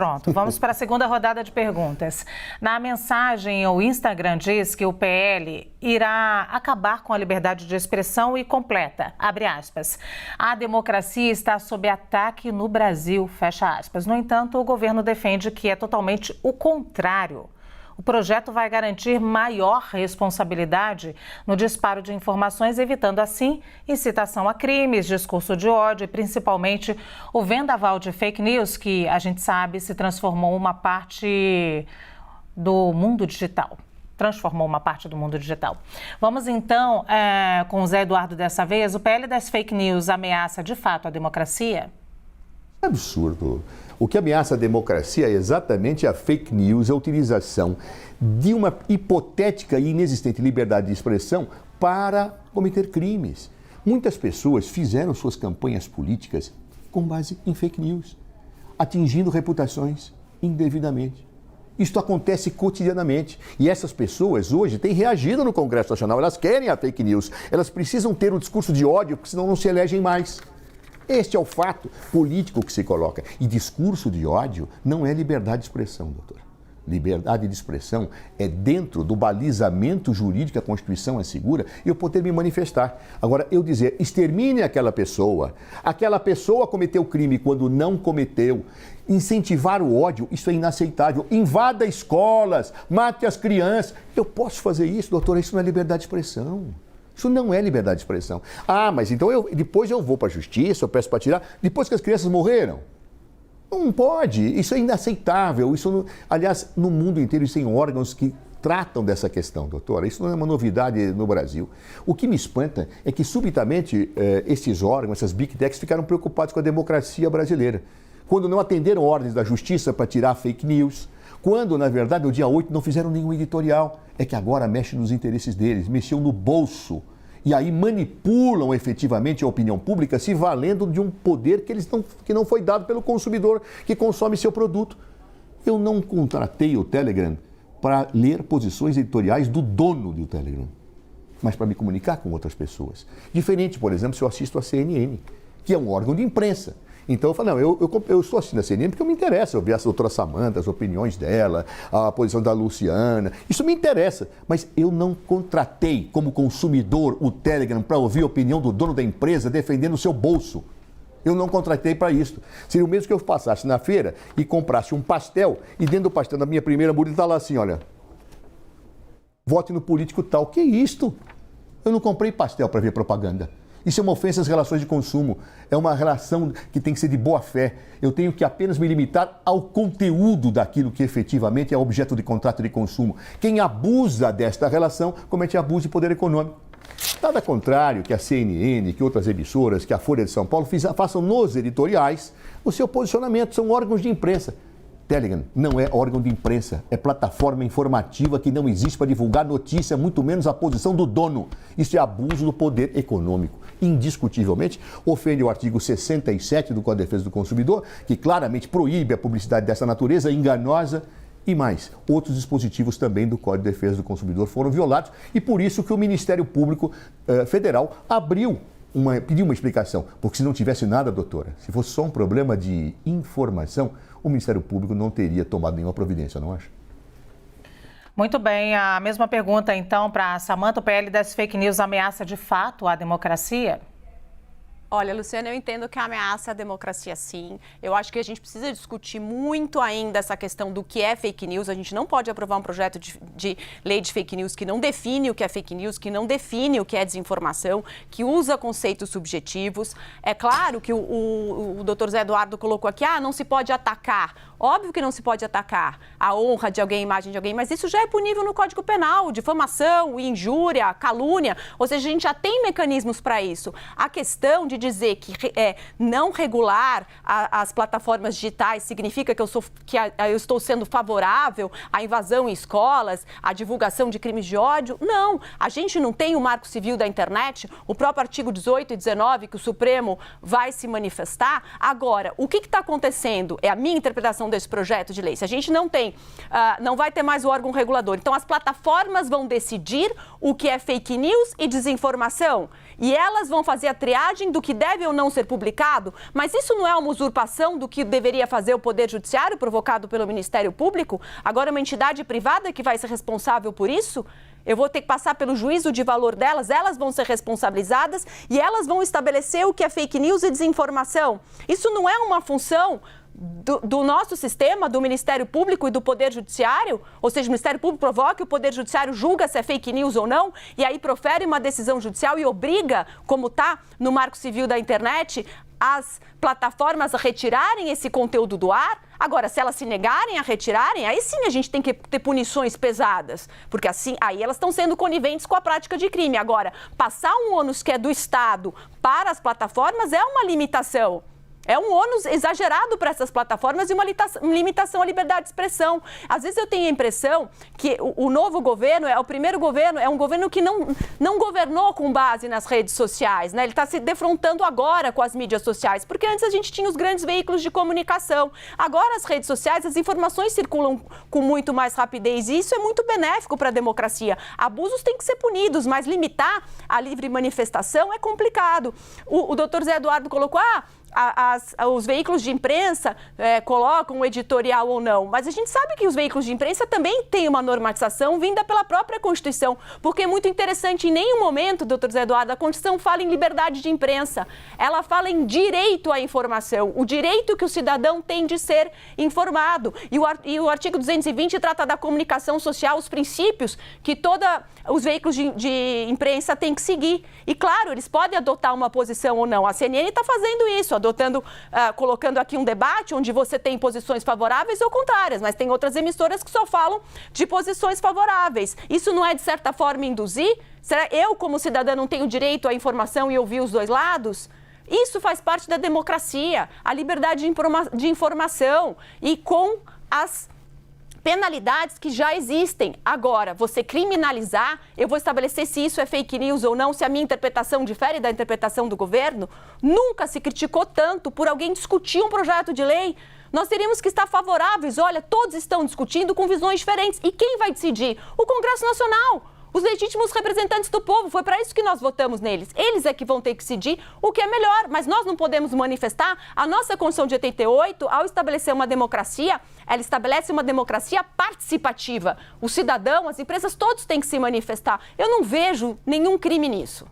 Pronto, vamos para a segunda rodada de perguntas. Na mensagem, o Instagram diz que o PL irá acabar com a liberdade de expressão e completa, abre aspas, a democracia está sob ataque no Brasil, fecha aspas. No entanto, o governo defende que é totalmente o contrário. O projeto vai garantir maior responsabilidade no disparo de informações, evitando assim incitação a crimes, discurso de ódio e principalmente o vendaval de fake news que, a gente sabe, se transformou uma parte do mundo digital. Vamos então com o Zé Eduardo dessa vez. O PL das fake news ameaça de fato a democracia? Absurdo. O que ameaça a democracia é exatamente a fake news, a utilização de uma hipotética e inexistente liberdade de expressão para cometer crimes. Muitas pessoas fizeram suas campanhas políticas com base em fake news, atingindo reputações indevidamente. Isto acontece cotidianamente e essas pessoas hoje têm reagido no Congresso Nacional, elas querem a fake news, elas precisam ter um discurso de ódio, porque senão não se elegem mais. Este é o fato político que se coloca. E discurso de ódio não é liberdade de expressão, doutor. Liberdade de expressão é dentro do balizamento jurídico que a Constituição assegura eu poder me manifestar. Agora, eu dizer, extermine aquela pessoa cometeu crime quando não cometeu, incentivar o ódio, isso é inaceitável. Invada escolas, mate as crianças. Eu posso fazer isso, doutor, isso não é liberdade de expressão. Isso não é liberdade de expressão. Ah, mas então depois eu vou para a justiça, eu peço para tirar, depois que as crianças morreram. Não pode, isso é inaceitável. Isso, aliás, no mundo inteiro existem órgãos que tratam dessa questão, doutora. Isso não é uma novidade no Brasil. O que me espanta é que subitamente esses órgãos, essas big techs, ficaram preocupados com a democracia brasileira. Quando não atenderam ordens da justiça para tirar fake news, quando, na verdade, no dia 8 não fizeram nenhum editorial, é que agora mexe nos interesses deles, mexeu no bolso. E aí manipulam efetivamente a opinião pública se valendo de um poder que não foi dado pelo consumidor que consome seu produto. Eu não contratei o Telegram para ler posições editoriais do dono do Telegram, mas para me comunicar com outras pessoas. Diferente, por exemplo, se eu assisto a CNN, que é um órgão de imprensa. Então eu falo, não, eu estou assistindo a CNN porque me interessa, eu vi a doutora Samanta, as opiniões dela, a posição da Luciana, isso me interessa, mas eu não contratei como consumidor o Telegram para ouvir a opinião do dono da empresa defendendo o seu bolso. Eu não contratei para isso. Seria o mesmo que eu passasse na feira e comprasse um pastel e dentro do pastel, na minha primeira muralha, está lá assim, olha, vote no político tal. Que isto? Eu não comprei pastel para ver propaganda. Isso é uma ofensa às relações de consumo, é uma relação que tem que ser de boa fé. Eu tenho que apenas me limitar ao conteúdo daquilo que efetivamente é objeto de contrato de consumo. Quem abusa desta relação comete abuso de poder econômico. Nada contrário que a CNN, que outras emissoras, que a Folha de São Paulo façam nos editoriais o seu posicionamento, são órgãos de imprensa. Telegram não é órgão de imprensa, é plataforma informativa que não existe para divulgar notícia, muito menos a posição do dono. Isso é abuso do poder econômico. Indiscutivelmente, ofende o artigo 67 do Código de Defesa do Consumidor, que claramente proíbe a publicidade dessa natureza enganosa e mais. Outros dispositivos também do Código de Defesa do Consumidor foram violados e por isso que o Ministério Público Federal pediu uma explicação, porque se não tivesse nada, doutora, se fosse só um problema de informação, o Ministério Público não teria tomado nenhuma providência, não acha? Muito bem, a mesma pergunta então para a Samanta. O PL das fake news ameaça de fato a democracia? Olha, Luciana, eu entendo que ameaça a democracia, sim. Eu acho que a gente precisa discutir muito ainda essa questão do que é fake news. A gente não pode aprovar um projeto de lei de fake news que não define o que é fake news, que não define o que é desinformação, que usa conceitos subjetivos. É claro que o doutor Zé Eduardo colocou aqui, não se pode atacar. Óbvio que não se pode atacar a honra de alguém, a imagem de alguém, mas isso já é punível no Código Penal, difamação, injúria, calúnia. Ou seja, a gente já tem mecanismos para isso. A questão de dizer que não regular as plataformas digitais significa que eu estou sendo favorável à invasão em escolas, à divulgação de crimes de ódio. Não, a gente não tem o Marco Civil da internet, o próprio artigo 18 e 19 que o Supremo vai se manifestar. Agora, o que está acontecendo? É a minha interpretação desse projeto de lei. Se a gente não tem, não vai ter mais o órgão regulador. Então, as plataformas vão decidir o que é fake news e desinformação. E elas vão fazer a triagem do que que deve ou não ser publicado, mas isso não é uma usurpação do que deveria fazer o Poder Judiciário, provocado pelo Ministério Público? Agora é uma entidade privada que vai ser responsável por isso? Eu vou ter que passar pelo juízo de valor delas, elas vão ser responsabilizadas e elas vão estabelecer o que é fake news e desinformação. Isso não é uma função do nosso sistema, do Ministério Público e do Poder Judiciário? Ou seja, o Ministério Público provoca, o Poder Judiciário julga se é fake news ou não, e aí profere uma decisão judicial e obriga, como está no Marco Civil da Internet, as plataformas a retirarem esse conteúdo do ar. Agora, se elas se negarem a retirarem, aí sim a gente tem que ter punições pesadas, porque assim, aí elas estão sendo coniventes com a prática de crime. Agora, passar um ônus que é do Estado para as plataformas é uma limitação. É um ônus exagerado para essas plataformas e uma limitação à liberdade de expressão. Às vezes eu tenho a impressão que o novo governo é o primeiro governo, é um governo que não governou com base nas redes sociais, né? Ele está se defrontando agora com as mídias sociais, porque antes a gente tinha os grandes veículos de comunicação. Agora as redes sociais, as informações circulam com muito mais rapidez e isso é muito benéfico para a democracia. Abusos têm que ser punidos, mas limitar a livre manifestação é complicado. O doutor Zé Eduardo colocou, os veículos de imprensa colocam um editorial ou não, mas a gente sabe que os veículos de imprensa também têm uma normatização vinda pela própria Constituição, porque é muito interessante, em nenhum momento, doutor Zé Eduardo, a Constituição fala em liberdade de imprensa, ela fala em direito à informação, o direito que o cidadão tem de ser informado, e o artigo 220 trata da comunicação social, os princípios que todos os veículos de imprensa têm que seguir, e claro, eles podem adotar uma posição ou não, a CNN está fazendo isso, colocando aqui um debate onde você tem posições favoráveis ou contrárias, mas tem outras emissoras que só falam de posições favoráveis. Isso não é, de certa forma, induzir? Será eu, como cidadã, não tenho direito à informação e ouvir os dois lados? Isso faz parte da democracia, a liberdade de informação e com as penalidades que já existem. Agora, você criminalizar, eu vou estabelecer se isso é fake news ou não, se a minha interpretação difere da interpretação do governo. Nunca se criticou tanto por alguém discutir um projeto de lei. Nós teríamos que estar favoráveis. Olha, todos estão discutindo com visões diferentes. E quem vai decidir? O Congresso Nacional. Os legítimos representantes do povo, foi para isso que nós votamos neles. Eles é que vão ter que decidir o que é melhor, mas nós não podemos manifestar. A nossa Constituição de 88, ao estabelecer uma democracia, ela estabelece uma democracia participativa. O cidadão, as empresas, todos têm que se manifestar. Eu não vejo nenhum crime nisso.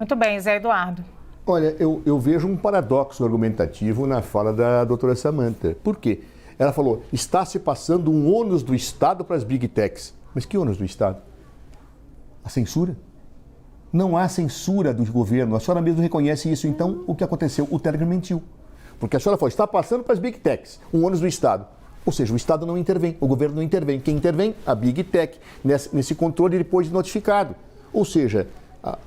Muito bem, Zé Eduardo. Olha, eu vejo um paradoxo argumentativo na fala da doutora Samantha. Por quê? Ela falou, está se passando um ônus do Estado para as Big Techs. Mas que ônus do Estado? A censura? Não há censura do governo. A senhora mesmo reconhece isso. Então, o que aconteceu? O Telegram mentiu. Porque a senhora falou, está passando para as Big Techs, um ônus do Estado. Ou seja, o Estado não intervém, o governo não intervém. Quem intervém? A Big Tech, nesse controle depois de notificado. Ou seja,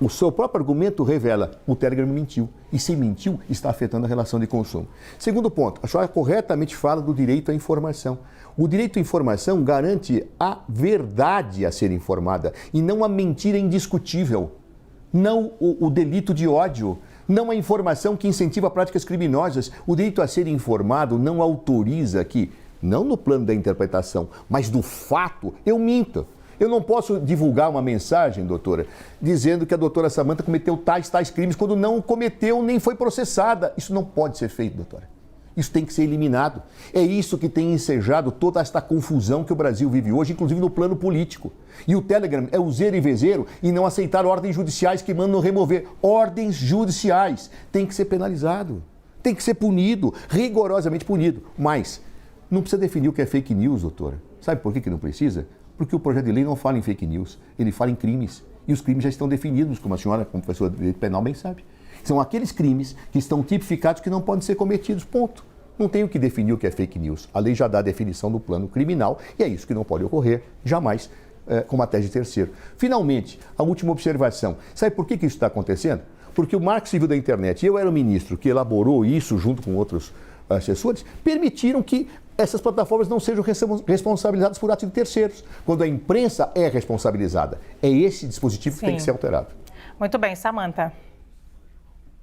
o seu próprio argumento revela, o Telegram mentiu. E se mentiu, está afetando a relação de consumo. Segundo ponto, a senhora corretamente fala do direito à informação. O direito à informação garante a verdade a ser informada e não a mentira indiscutível, não o delito de ódio, não a informação que incentiva práticas criminosas. O direito a ser informado não autoriza que, não no plano da interpretação, mas do fato, eu minto. Eu não posso divulgar uma mensagem, doutora, dizendo que a doutora Samantha cometeu tais crimes quando não cometeu nem foi processada. Isso não pode ser feito, doutora. Isso tem que ser eliminado. É isso que tem ensejado toda esta confusão que o Brasil vive hoje, inclusive no plano político. E o Telegram é o zero e vezeiro e não aceitar ordens judiciais que mandam remover. Ordens judiciais. Tem que ser penalizado. Tem que ser punido, rigorosamente punido. Mas não precisa definir o que é fake news, doutora. Sabe por que não precisa? Porque o projeto de lei não fala em fake news, ele fala em crimes. E os crimes já estão definidos, como a senhora, como professora de direito penal, bem sabe. São aqueles crimes que estão tipificados que não podem ser cometidos, ponto. Não tem o que definir o que é fake news. A lei já dá a definição do plano criminal e é isso que não pode ocorrer, jamais, como a tese de terceiro. Finalmente, a última observação. Sabe por que isso está acontecendo? Porque o Marco Civil da Internet, eu era o ministro que elaborou isso junto com outros assessores, permitiram que essas plataformas não sejam responsabilizadas por atos de terceiros, quando a imprensa é responsabilizada. É esse dispositivo que tem que ser alterado. Muito bem, Samantha.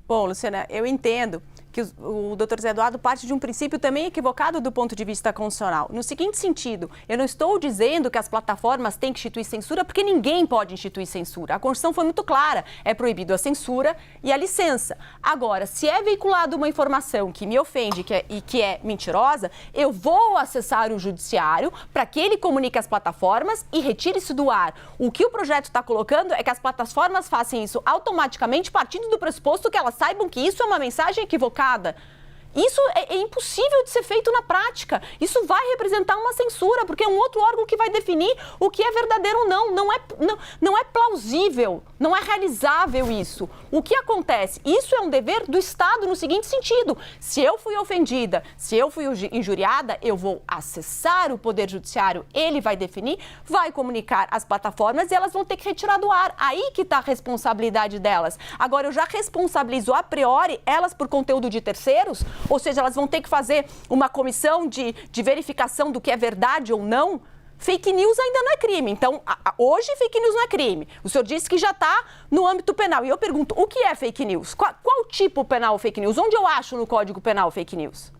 Bom, Luciana, eu entendo que o Dr. Zé Eduardo parte de um princípio também equivocado do ponto de vista constitucional. No seguinte sentido, eu não estou dizendo que as plataformas têm que instituir censura, porque ninguém pode instituir censura. A Constituição foi muito clara, é proibido a censura e a licença. Agora, se é veiculada uma informação que me ofende e que é mentirosa, eu vou acessar o judiciário para que ele comunique às plataformas e retire isso do ar. O que o projeto está colocando é que as plataformas façam isso automaticamente, partindo do pressuposto que elas saibam que isso é uma mensagem equivocada. Isso é impossível de ser feito na prática. Isso vai representar uma censura, porque é um outro órgão que vai definir o que é verdadeiro ou não. Não é plausível, não é realizável isso. O que acontece? Isso é um dever do Estado no seguinte sentido. Se eu fui ofendida, se eu fui injuriada, eu vou acessar o Poder Judiciário, ele vai definir, vai comunicar às plataformas e elas vão ter que retirar do ar. Aí que está a responsabilidade delas. Agora, eu já responsabilizo a priori elas por conteúdo de terceiros. Ou seja, elas vão ter que fazer uma comissão de verificação do que é verdade ou não. Fake news ainda não é crime. Então, hoje fake news não é crime. O senhor disse que já está no âmbito penal. E eu pergunto, o que é fake news? Qual tipo penal fake news? Onde eu acho no Código Penal fake news?